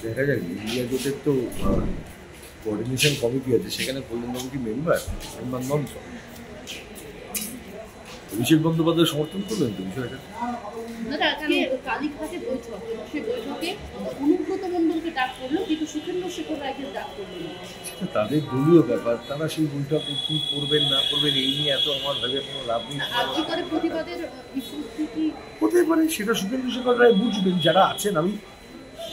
দেখা যাক, ইন্ডিয়া জোটের তো কোঅর্ডিনেশন কমিটি আছে, সেখানে কল্যাণবাবু কি মেম্বার নন? অভিষেক বন্দ্যোপাধ্যায় সমর্থন করলেন তো বিষয়টা? আজকে কালীঘাটে বৈঠক, সেই বৈঠকে অনুব্রত মণ্ডলকে ডাক করলো, কিন্তু সুখেন্দ্র শেখর রায়কে ডাক করলো না। তাদের দলীয় ব্যাপার, তারা সেই বৈঠকে কি করবেন না করবেন এই নিয়ে এত আমার ভেবে কোনো লাভ নেই। আজকে করে প্রতিবাদের হতে পারে, সেটা সুখেন্দ্র শেখর রায় বুঝবেন, যারা আছেন। আমি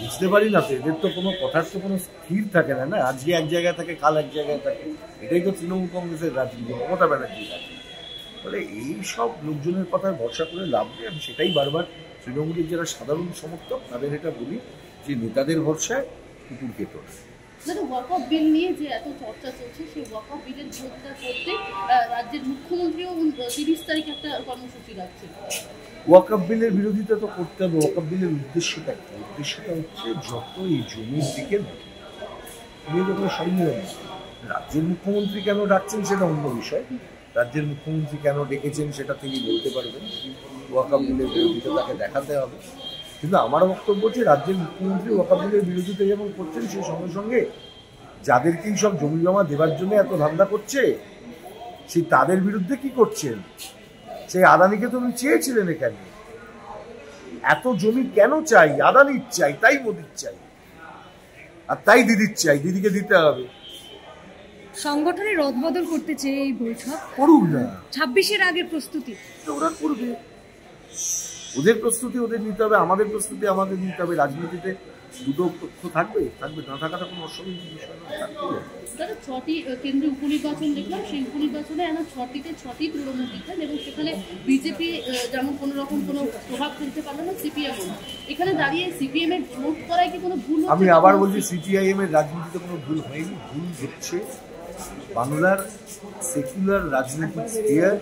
বুঝতে পারি না তো, এদের তো কোনো কথার তো কোনো স্থির থাকে না, না আজকে এক জায়গায় থাকে, কাল এক জায়গায় থাকে। এটাই তো তৃণমূল কংগ্রেসের রাজনীতি, মমতা ব্যানার্জির রাজনীতি। ফলে এই সব লোকজনের কথায় ভরসা করে লাভ নেই। আমি সেটাই বারবার তৃণমূলের যারা সাধারণ সমর্থক তাদের এটা বলি যে নেতাদের ভরসায় কুকুর কেটো না। ওয়াকআপ বিল নিয়ে যে এত চর্চা চলছে, সেই ওয়াকআপ বিলের বিরোধিতা করতে রাজ্যের মুখ্যমন্ত্রীও 30 তারিখ একটা কর্মসূচি রাখছেন। ওয়াকআপ বিলের বিরোধিতা তো করতে হবে। ওয়াকআপ বিলের উদ্দেশ্যটা কি? উদ্দেশ্যটা হচ্ছে যত এই জমির দিকে যখন সম্মেলন, রাজ্যের মুখ্যমন্ত্রী কেন ডাকছেন সেটা অন্য বিষয়। রাজ্যের মুখ্যমন্ত্রী কেন ডেকেছেন সেটা তিনি বলতে পারবেন, ওয়াকআপ বিলের বিরোধিতা তাকে দেখাতে হবে। কিন্তু আমার বক্তব্য হচ্ছে রাজ্যের মুখ্যমন্ত্রী ওয়াকআপ বিলের বিরোধিতা যেমন করছেন, সেই সঙ্গে সঙ্গে যাদেরকেই সব জমি জমা দেওয়ার জন্য এত ধান্দা করছে, সেই তাদের বিরুদ্ধে কি করছেন? সেই আদানিকে তুমি চেয়েছিলেন এখানে, এত জমি কেন চাই? আদানির চাই, তাই মোদির চাই, আর তাই দিদির চাই, দিদিকে দিতে হবে। সংগঠনের রদবদল করতে চেয়ে এই বৈঠক করুক না, 26-এর আগের প্রস্তুতি ওরা করবে। ওদের প্রস্তুতি ওদের নিতে হবে, আমাদের প্রস্তুতি আমাদের নিতে হবে। রাজনীতিতে দুটো পক্ষ থাকবে, না থাকাটা কোনো অস্বাভাবিক বিষয় নয়। দাদা, 6টি কেন্দ্রীয় উপনির্বাচন দেখলাম, সেই উপনির্বাচনে 6টি তৃণমূল জিতলেন, এবং সেখানে বিজেপি যেমন কোনো রকম কোনো প্রভাব ফেলতে পারলো না, সিপিএম না। এখানে দাঁড়িয়ে সিপিএম এর ভোট করায় কি কোনো ভুল? আমি আবার বলছি, সিপিআইএম এর রাজনীতিতে কোনো ভুল হয়নি। ভুল হচ্ছে বাংলার সেকুলার রাজনৈতিক স্ফিয়ার,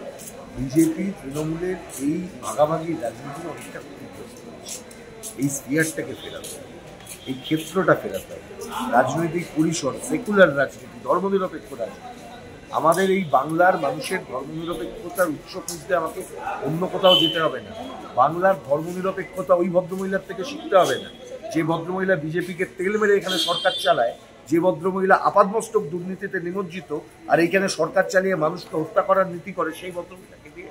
বিজেপি তৃণমূলের এই ভাগাভাগি রাজনীতির অনেকটা ক্ষতিগ্রস্ত হচ্ছে। এই স্ফিয়ারটাকে ফেরাতে হবে, এই ক্ষেত্রটা ফেরাতে হবে। রাজনৈতিক পরিসর, সেকুলার রাজনীতি, ধর্মনিরপেক্ষ রাজনীতি। আমাদের এই বাংলার মানুষের ধর্মনিরপেক্ষতার উৎস খুঁজতে আমাকে অন্য কোথাও যেতে হবে না। বাংলার ধর্মনিরপেক্ষতা ওই ভদ্রমহিলার থেকে শিখতে হবে না যে ভদ্রমহিলা বিজেপিকে তেল মেরে এখানে সরকার চালায়, যে ভদ্রমহিলা আপাদমস্তক দুর্নীতিতে নিমজ্জিত আর এইখানে সরকার চালিয়ে মানুষকে হত্যা করার নীতি করে, সেই ভদ্রমহিলাকে দিয়ে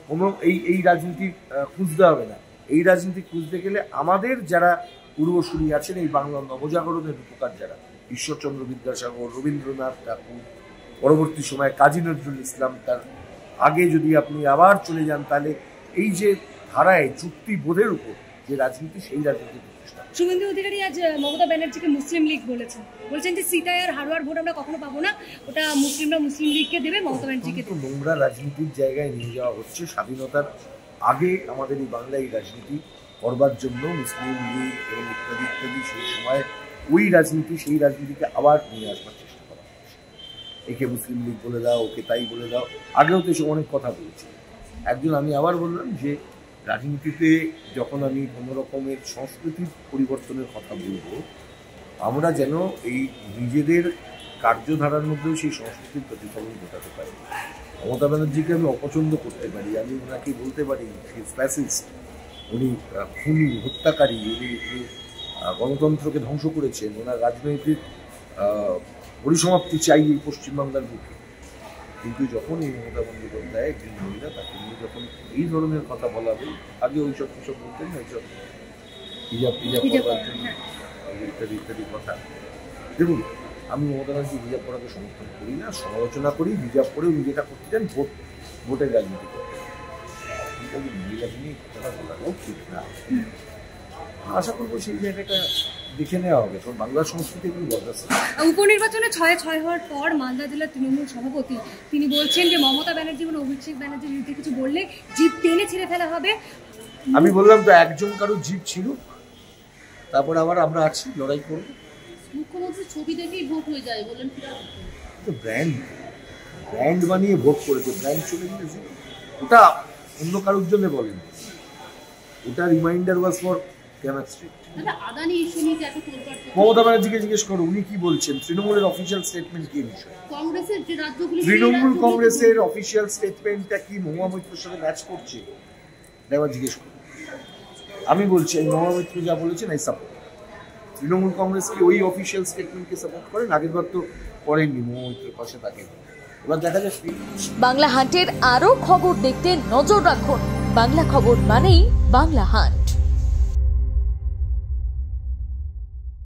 কোনো এই রাজনীতি খুঁজতে হবে না। এই রাজনীতি খুঁজতে গেলে আমাদের যারা পূর্বসূরি আছেন, এই বাংলার নবজাগরণের রূপকার যারা, ঈশ্বরচন্দ্র বিদ্যাসাগর, রবীন্দ্রনাথ ঠাকুর, পরবর্তী সময়ে কাজী নজরুল ইসলাম, তার আগে যদি আপনি আবার চলে যান, তাহলে এই যে ধারায় চুক্তিবোধের উপর যে রাজনীতি, সেই রাজনীতি প্রতিষ্ঠা। শুভেন্দু অধিকারী আজ মমতা ব্যানার্জিকে মুসলিম লীগ বলছেন যে সিটাই আর হারোয়ার ভোট আমরা কখনো পাবো না, ওটা মুসলিমরা মুসলিম লীগকে দেবে, মমতা ব্যানার্জিকে দেবে। নোংরা রাজনীতির জায়গায় নিয়ে যাওয়া হচ্ছে। স্বাধীনতার আগে আমাদের এই বাংলায় রাজনীতি করবার জন্য মুসলিম লীগ এবং ইত্যাদি ইত্যাদি সেই সময় ওই রাজনীতি, সেই রাজনীতিকে আবার নিয়ে আসবার চেষ্টা করা হচ্ছে। একে মুসলিম লীগ বলে দাও, ওকে তাই বলে দাও। আগেও তো এসব অনেক কথা বলেছি। আমি আবার বললাম যে রাজনীতিতে যখন আমি কোনো রকমের সংস্কৃতির পরিবর্তনের কথা বলবো, আমরা যেন এই নিজেদের কার্যধারার মধ্যেও সেই সংস্কৃতির প্রতিফলন ঘটাতে পারি। মমতা ব্যানার্জিকে আমি অপছন্দ করতে পারি, আমি ওনাকে বলতে পারি ফ্যাসিস্ট, উনি খুনি, হত্যাকারী, উনি গণতন্ত্রকে ধ্বংস করেছেন, ওনার রাজনৈতিক পরিসমাপ্তি চাই এই পশ্চিমবাংলার বুকে। কিন্তু যখন এই মমতা বন্দ্যোপাধ্যায় একজন মহিলা, তাকে নিয়ে যখন এই ধরনের কথা বলা হবে, আগে ওই সব কিছু বলতেন না, এইসব হিজাব পড়ার জন্য ইত্যাদি ইত্যাদি কথা। দেখুন, আমি মমতা ব্যানার্জি হিজাব পড়াকে সমর্থন করি না, সমালোচনা করি। হিজাব পড়েও উনি যেটা করতে চান, ভোটের রাজনীতি করতে। কিন্তু মহিলাকে নিয়ে কথা বলাটাও ঠিক না। আশা করবো সেই জায়গাটা দেখে নেওয়া হবে, কারণ বাংলার সংস্কৃতি এগুলো বদলাচ্ছে। উপনির্বাচনে 6 হওয়ার পর মালদা জেলার তৃণমূল সভাপতি তিনি বলছেন যে মমতা ব্যানার্জি এবং অভিষেক ব্যানার্জির বিরুদ্ধে কিছু বললে জিভ টেনে ছিঁড়ে ফেলা হবে। আমি বললাম তো, একজন কারো জিভ ছিল, তারপর আবার আমরা আছি, লড়াই করব। মুখ্যমন্ত্রী ছবি দেখেই ভোট হয়ে যায় বলেন, তো ব্র্যান্ড বানিয়ে ভোট করেছে, ব্র্যান্ড চলে গেছে। ওটা অন্য কারোর জন্য বলেন, ওটা reminder was for chemistry. Mamata ব্যানার্জিকে জিজ্ঞেস করো, উনি কি বলছেন, তৃণমূলের অফিসিয়াল স্টেটমেন্ট কি বিষয়? তৃণমূল কংগ্রেসের অফিসিয়াল স্টেটমেন্টটা কি মহুয়া মৈত্রের সাথে ম্যাচ করছে? এবার জিজ্ঞেস করো। আমি বলছি, মহুয়া মৈত্র যা বলেছেন এই সাপোর্ট। তৃণমূল কংগ্রেস কি ওই অফিসিয়াল স্টেটমেন্টকে সাপোর্ট করেন? আগেরবার তো করেননি, মৌমিত্রের পাশে থাকে। এবার দেখা যাক। বাংলা হান্টের আরও খবর দেখতে নজর রাখুন। বাংলা খবর মানেই বাংলা হান্ট।